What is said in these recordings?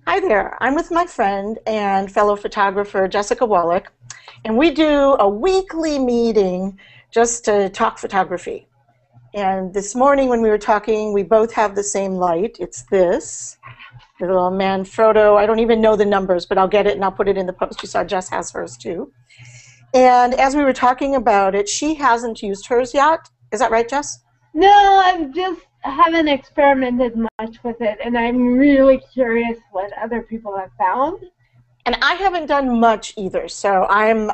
Hi there. I'm with my friend and fellow photographer Jessica Wallach, and we do a weekly meeting just to talk photography. And this morning when we were talking, we both have the same light. It's this, the little Manfrotto. I don't even know the numbers, but I'll get it and I'll put it in the post. You saw Jess has hers too. And as we were talking about it, she hasn't used hers yet. Is that right, Jess? No, I just haven't experimented much with it, and I'm really curious what other people have found. And I haven't done much either, so I'm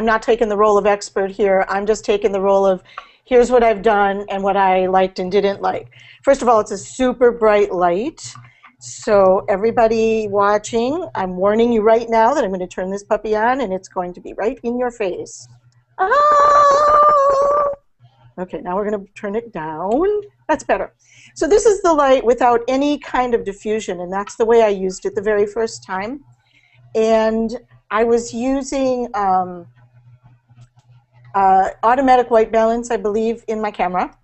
not taking the role of expert here. I'm just taking the role of here's what I've done and what I liked and didn't like. First of all, it's a super bright light. So everybody watching, I'm warning you right now that I'm going to turn this puppy on and it's going to be right in your face. Ah! Okay, now we're going to turn it down. That's better. So this is the light without any kind of diffusion, and that's the way I used it the very first time. And I was using automatic white balance, I believe, in my camera.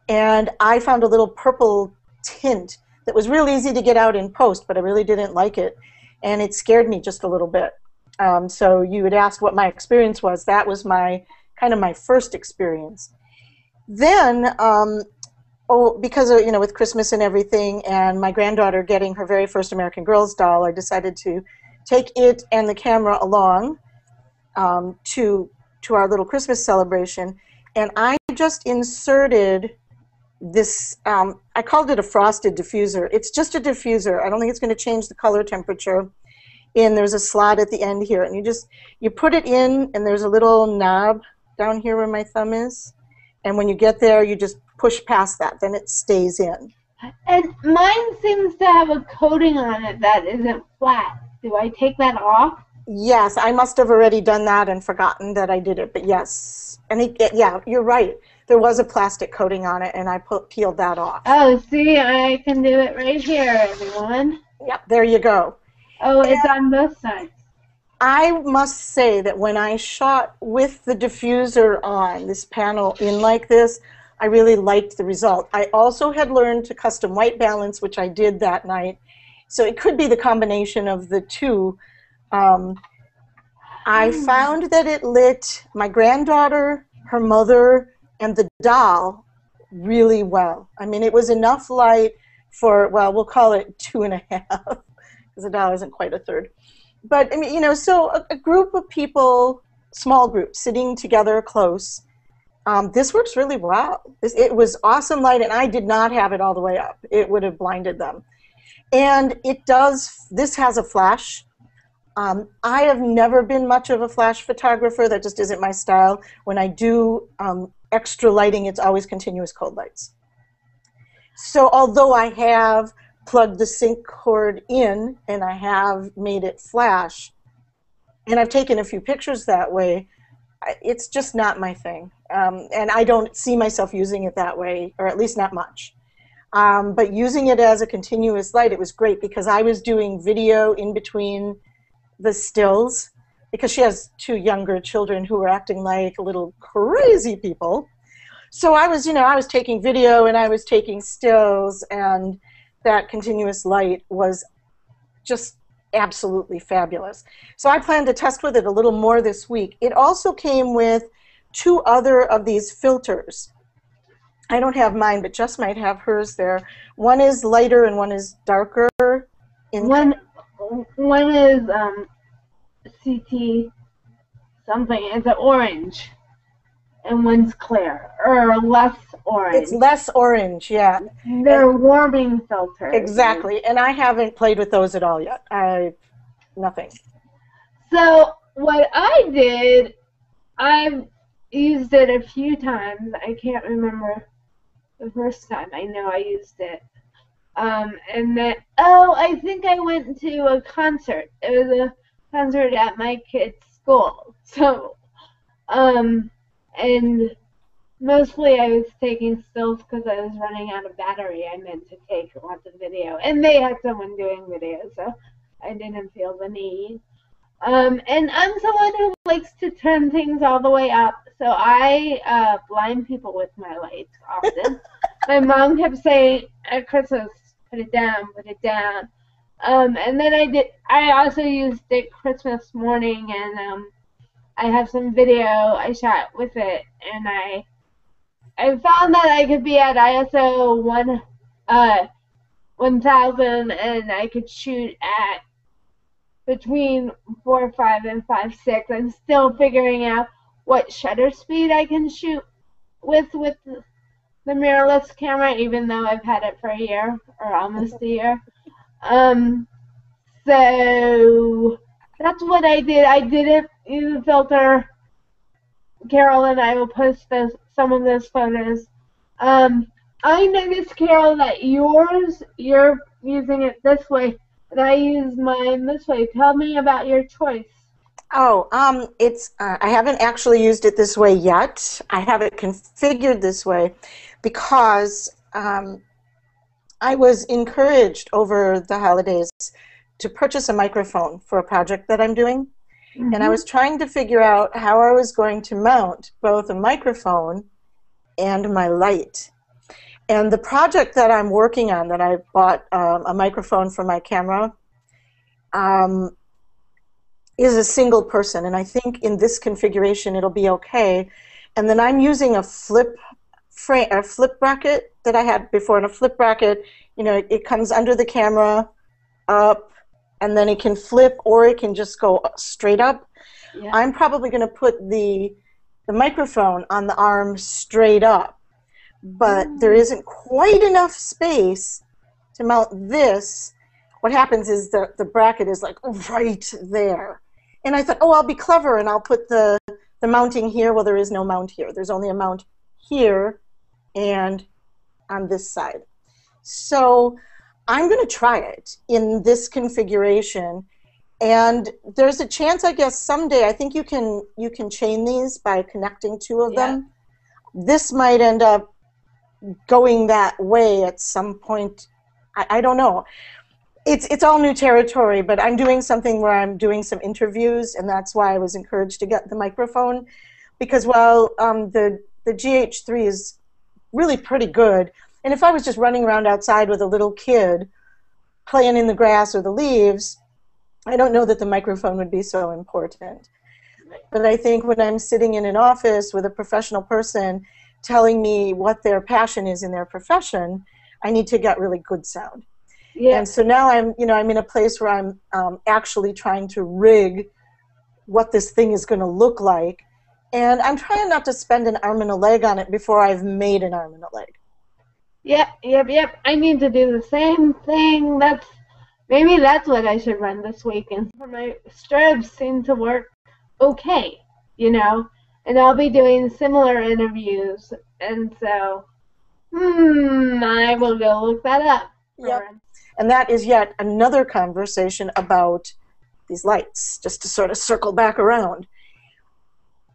And I found a little purple tint that was real easy to get out in post, but I really didn't like it. And it scared me just a little bit. So you had asked what my experience was. That was my kind of my first experience. Then, because of, with Christmas and everything, and my granddaughter getting her very first American Girls doll, I decided to take it and the camera along to our little Christmas celebration, and I just inserted this, I called it a frosted diffuser. It's just a diffuser. I don't think it's going to change the color temperature. And there's a slot at the end here, and you put it in, and there's a little knob down here where my thumb is, and when you get there, you just push past that, then it stays in. And mine seems to have a coating on it that isn't flat. Do I take that off? Yes, I must have already done that and forgotten that I did it, but yes. And yeah, you're right. There was a plastic coating on it, and I peeled that off. Oh, see, I can do it right here, everyone. Yep, there you go. Oh, it's on both sides. I must say that when I shot with the diffuser on, this panel in like this, I really liked the result. I also had learned to custom white balance, which I did that night. So it could be the combination of the two. I found that it lit my granddaughter, her mother, and the doll really well. I mean, it was enough light for, well, we'll call it 2.5, because the doll isn't quite a third. But, I mean, so a group of people, small group, sitting together close, this works really well. It was awesome light, and I did not have it all the way up. It would have blinded them. And this has a flash. I have never been much of a flash photographer. That just isn't my style. When I do extra lighting, it's always continuous cold lights. So although I have plugged the sync cord in and I have made it flash, and I've taken a few pictures that way, it's just not my thing. And I don't see myself using it that way, or at least not much. But using it as a continuous light, it was great because I was doing video in between the stills because she has 2 younger children who were acting like little crazy people. So I was, I was taking video and I was taking stills, and that continuous light was just absolutely fabulous. So I plan to test with it a little more this week. It also came with 2 other of these filters. I don't have mine, but Jess might have hers there. One is lighter and one is darker. One is CT something. It's an orange, and one's clear, or less orange. It's less orange, yeah. They're warming filters. Exactly, and I haven't played with those at all yet. Nothing. So what I did, I've used it a few times. I can't remember the first time I know I used it. And then, I think I went to a concert. It was a concert at my kid's school. So, and mostly I was taking stills because I was running out of battery. I meant to take lots of video. And they had someone doing video, so I didn't feel the need. And I'm someone who likes to turn things all the way up, so I blind people with my lights often. My mom kept saying at Christmas, put it down, put it down. And then I also used it Christmas morning, and I have some video I shot with it, and I found that I could be at ISO 1000, and I could shoot at between 4.5 and 5.6. I'm still figuring out what shutter speed I can shoot with the mirrorless camera, even though I've had it for a year or almost a year. So that's what I did. I didn't use a filter. Carol and I will post some of those photos. I noticed, Carol, that you're using it this way, and I use mine this way. Tell me about your choice. Oh, I haven't actually used it this way yet. I have it configured this way because I was encouraged over the holidays to purchase a microphone for a project that I'm doing. Mm-hmm. And I was trying to figure out how I was going to mount both a microphone and my light. And the project that I'm working on, that I bought a microphone for my camera, is a single person. And I think in this configuration it'll be okay. And then I'm using a flip bracket that I had before. And a flip bracket, you know, it comes under the camera, up, and then it can flip, or it can just go straight up. Yeah. I'm probably going to put the microphone on the arm straight up, but there isn't quite enough space to mount this. What happens is the bracket is like right there. And I thought, oh, I'll be clever and I'll put the mounting here. Well, there is no mount here. There's only a mount here and on this side. So I'm going to try it in this configuration, and there's a chance, I guess, someday. I think you can chain these by connecting two of them. This might end up going that way at some point. I don't know. It's all new territory, but I'm doing something where I'm doing some interviews, and that's why I was encouraged to get the microphone, because while the GH3 is really pretty good, and if I was just running around outside with a little kid playing in the grass or the leaves, I don't know that the microphone would be so important. But I think when I'm sitting in an office with a professional person telling me what their passion is in their profession, I need to get really good sound. Yeah. And so now I'm in a place where I'm actually trying to rig what this thing is going to look like, and I'm trying not to spend an arm and a leg on it before I've made an arm and a leg. Yep. I need to do the same thing. Maybe that's what I should run this weekend. My strobes seem to work okay, you know, and I'll be doing similar interviews, and so I will go look that up. Yep. And that is yet another conversation about these lights, just to sort of circle back around.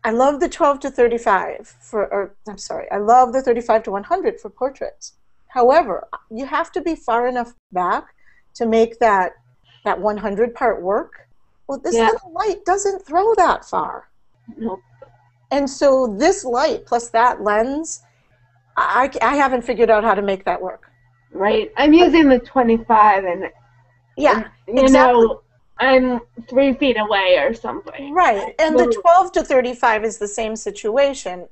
I love the 12 to 35 I love the 35 to 100 for portraits. However, you have to be far enough back to make that 100 part work. Well, this little light doesn't throw that far. Nope. And so this light plus that lens, I haven't figured out how to make that work. Right. I'm using the 25, and you know, I'm 3 feet away or something. Right, and the 12 to 35 is the same situation.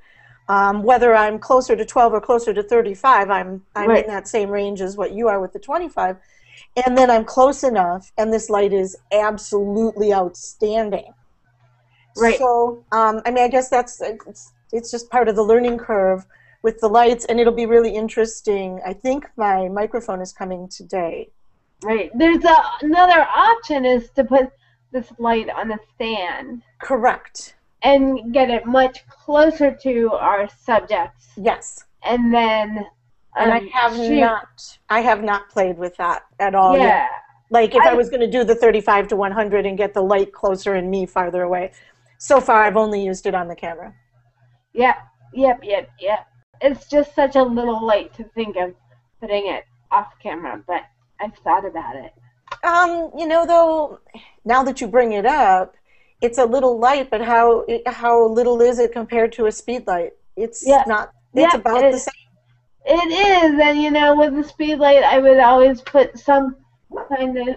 Whether I'm closer to 12 or closer to 35, I'm in that same range as what you are with the 25. And then I'm close enough, and this light is absolutely outstanding. Right. So, I mean, I guess it's just part of the learning curve with the lights, and it'll be really interesting. I think my microphone is coming today. Right. There's another option is to put this light on a stand. Correct. And get it much closer to our subjects. Yes. And then and I have not played with that at all yet. Like if I was going to do the 35 to 100 and get the light closer and me farther away. So far I've only used it on the camera. Yep. It's just such a little light to think of putting it off camera, but I've thought about it. You know, though, now that you bring it up, it's a little light, but how little is it compared to a speed light? It's not. It's about the same. It is, and you know, with the speed light, I would always put some kind of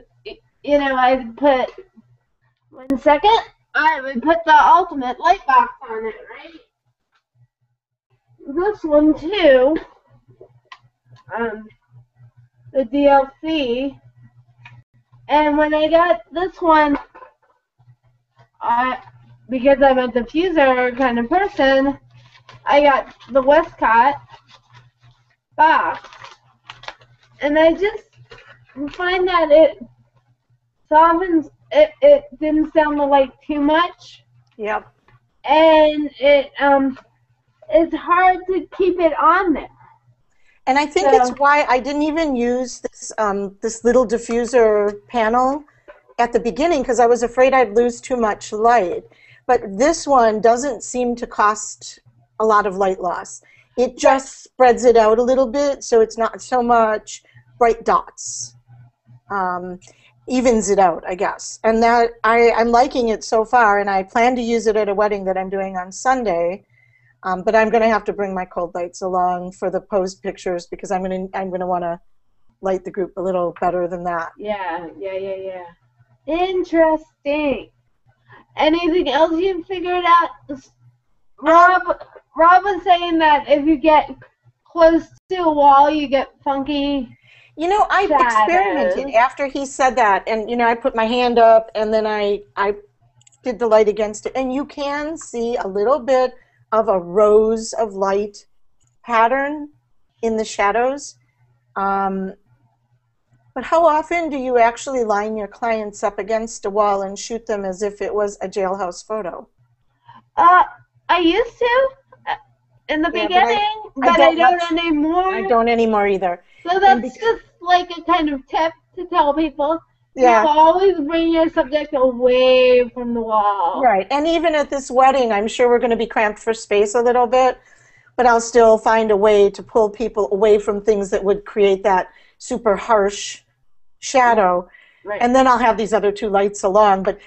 you know, I would put, 1 second, I would put the ultimate light box on it, right? This one too, the DLC, and when I got this one, because I'm a diffuser kind of person, I got the Westcott box, and I just find that it softens, it didn't sound like too much. Yep. And it's hard to keep it on there. And I think it's why I didn't even use this this little diffuser panel at the beginning, because I was afraid I'd lose too much light. But this one doesn't seem to cost a lot of light loss. It just spreads it out a little bit, so it's not so much bright dots. Evens it out, I guess. And that I'm liking it so far, and I plan to use it at a wedding that I'm doing on Sunday. But I'm going to have to bring my cold lights along for the posed pictures, because I'm going to want to light the group a little better than that. Yeah. Interesting. Anything else you figured out? Rob was saying that if you get close to a wall, you get funky. You know, I experimented after he said that, and you know, I put my hand up, and then I did the light against it, and you can see a little bit of a rose of light pattern in the shadows. But how often do you actually line your clients up against a wall and shoot them as if it was a jailhouse photo? I used to in the beginning, but I don't anymore. I don't anymore either. So that's just like a kind of tip to tell people. Yeah. You always bring your subject away from the wall. Right. And even at this wedding, I'm sure we're going to be cramped for space a little bit, but I'll still find a way to pull people away from things that would create that super harsh shadow. Right. And then I'll have these other two lights along. But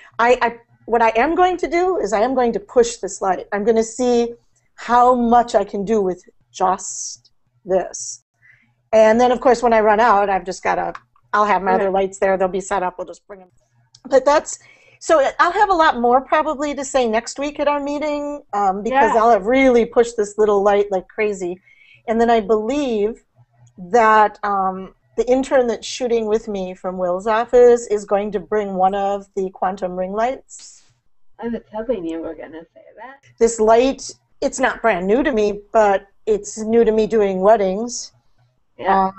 what I am going to do is I am going to push this light. I'm going to see how much I can do with just this. And then, of course, when I run out, I've just got to, I'll have my other lights there. They'll be set up. We'll just bring them. But so I'll have a lot more probably to say next week at our meeting, because I'll have really pushed this little light like crazy. And then I believe that the intern that's shooting with me from Will's office is going to bring one of the quantum ring lights. I was hoping you were going to say that. This light, it's not brand new to me, but it's new to me doing weddings. Yeah.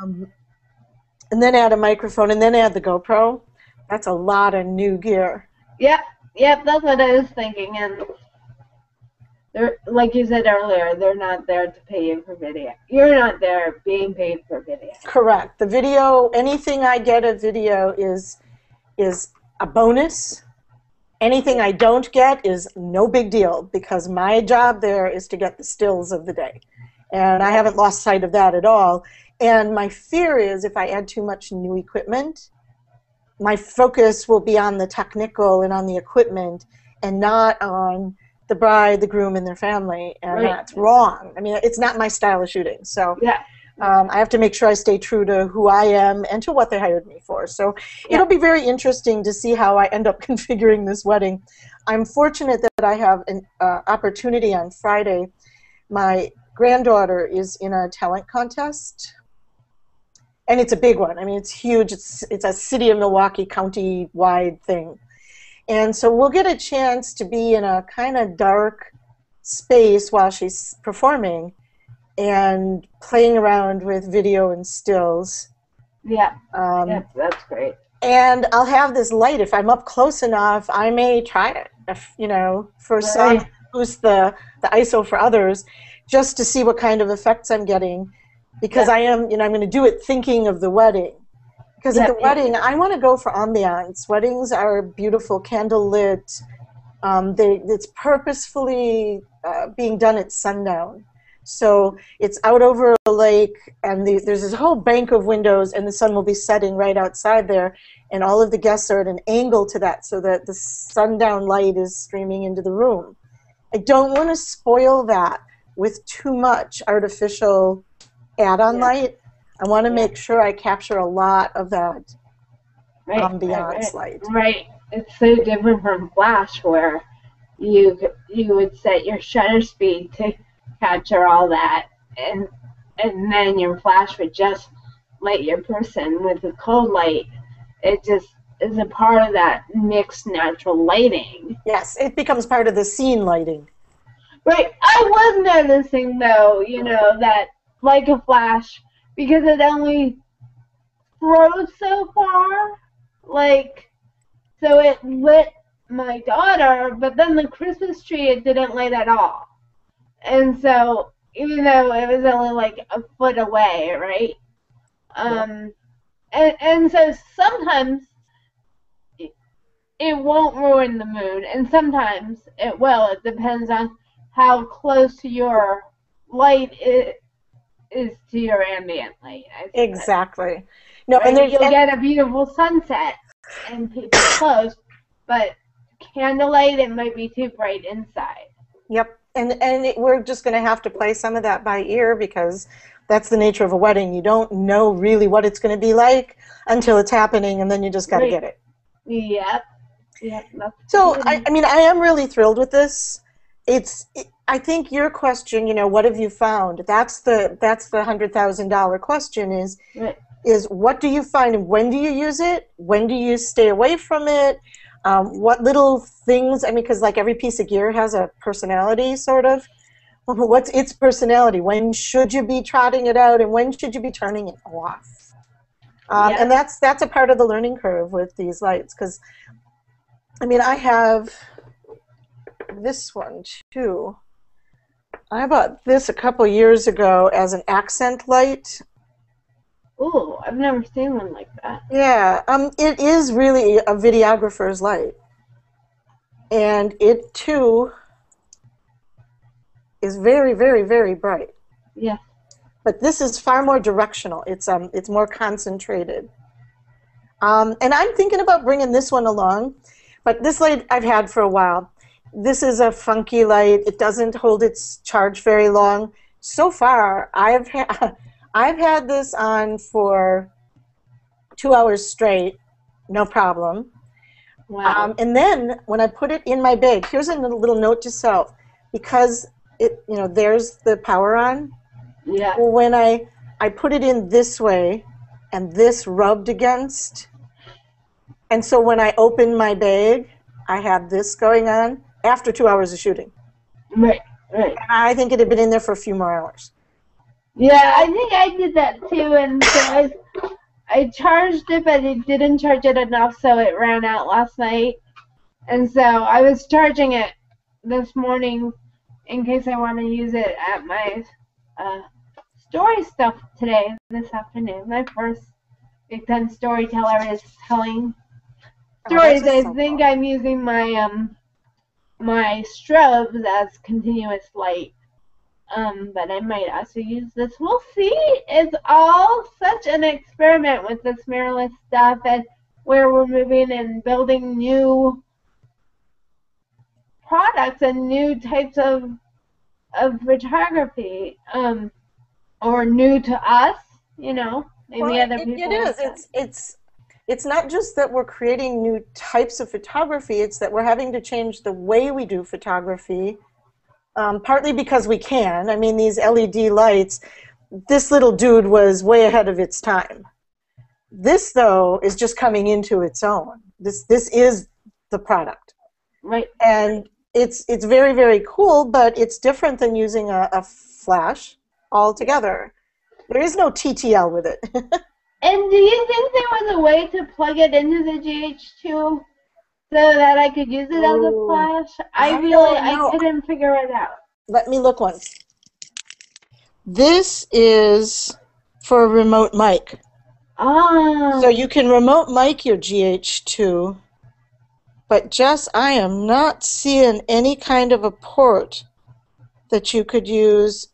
And then add a microphone, and then add the GoPro. That's a lot of new gear. Yep, that's what I was thinking. And they're, like you said earlier, they're not there to pay you for video. You're not there being paid for video. Correct. The video, anything I get of video is a bonus. Anything I don't get is no big deal, because my job there is to get the stills of the day. And I haven't lost sight of that at all. And my fear is if I add too much new equipment, my focus will be on the technical and on the equipment and not on the bride, the groom, and their family. And that's wrong. I mean, it's not my style of shooting. So I have to make sure I stay true to who I am and to what they hired me for. So it'll be very interesting to see how I end up configuring this wedding. I'm fortunate that I have an opportunity on Friday. My granddaughter is in a talent contest. And it's a big one. I mean, it's huge. It's a city of Milwaukee County-wide thing. And so we'll get a chance to be in a kind of dark space while she's performing and playing around with video and stills. Yeah, that's great. And I'll have this light. If I'm up close enough, I may try it, you know, for some, boost the ISO for others, just to see what kind of effects I'm getting. Because I am, you know, I'm going to do it thinking of the wedding. Because at the wedding, I want to go for ambiance. Weddings are beautiful, candlelit. It's purposefully being done at sundown. So it's out over a lake, and there's this whole bank of windows, and the sun will be setting right outside there. And all of the guests are at an angle to that so that the sundown light is streaming into the room. I don't want to spoil that with too much artificial add-on light. I want to make sure I capture a lot of that ambiance light. Right. It's so different from flash, where you would set your shutter speed to capture all that, and then your flash would just light your person with the cold light. It just is a part of that mixed natural lighting. Yes, it becomes part of the scene lighting. Right. I was noticing, though, that like a flash, because it only throws so far, so it lit my daughter, but then the Christmas tree, it didn't light at all. And so, even though it was only like a foot away, right? And so sometimes it won't ruin the mood, and sometimes it will. It depends on how close to your light it is to your ambient light. Exactly. No, right? And you'll get a beautiful sunset and people close, but candlelight, it might be too bright inside. Yep. And we're just going to have to play some of that by ear, because that's the nature of a wedding. You don't know really what it's going to be like until it's happening, and then you just got to get it. Yep. So, I mean, I am really thrilled with this. I think your question, what have you found? That's the $100,000 question is what do you find, and when do you use it? When do you stay away from it? What little things, because like every piece of gear has a personality, sort of. What's its personality? When should you be trotting it out, and when should you be turning it off? And that's a part of the learning curve with these lights, because, I have this one too. I bought this a couple years ago as an accent light. Ooh, I've never seen one like that. Yeah, it is really a videographer's light, and it too is very, very, very bright. Yeah. But this is far more directional. It's more concentrated. And I'm thinking about bringing this one along, but this light I've had for a while. This is a funky light. It doesn't hold its charge very long. So far, I've had this on for 2 hours straight, no problem. Wow. And then when I put it in my bag, here's a little note to self, because there's the power on. Yeah. Well, when I put it in this way, and this rubbed against, and so when I opened my bag, I had this going on after 2 hours of shooting. Right. And I think it had been in there for a few more hours. Yeah, I think I did that too, and so I charged it, but it didn't charge it enough, so it ran out last night. And so I was charging it this morning in case I want to use it at my story stuff this afternoon. My first Big Ten storyteller is telling stories. I think I'm using my my strobes as continuous light. But I might also use this. We'll see. It's all such an experiment with this mirrorless stuff, and where we're moving and building new products and new types of photography, or new to us, maybe other people. It is. It's not just that we're creating new types of photography. It's that we're having to change the way we do photography. Partly because we can. These LED lights, this little dude was way ahead of its time. This, though, is just coming into its own. This is the product. Right. And it's very, very cool, but it's different than using a flash altogether. There is no TTL with it. And do you think there was a way to plug it into the GH2 so that I could use it as a flash? I couldn't figure it out. Let me look once. This is for a remote mic. Ah. So you can remote mic your GH2, but Jess, I am not seeing any kind of a port that you could use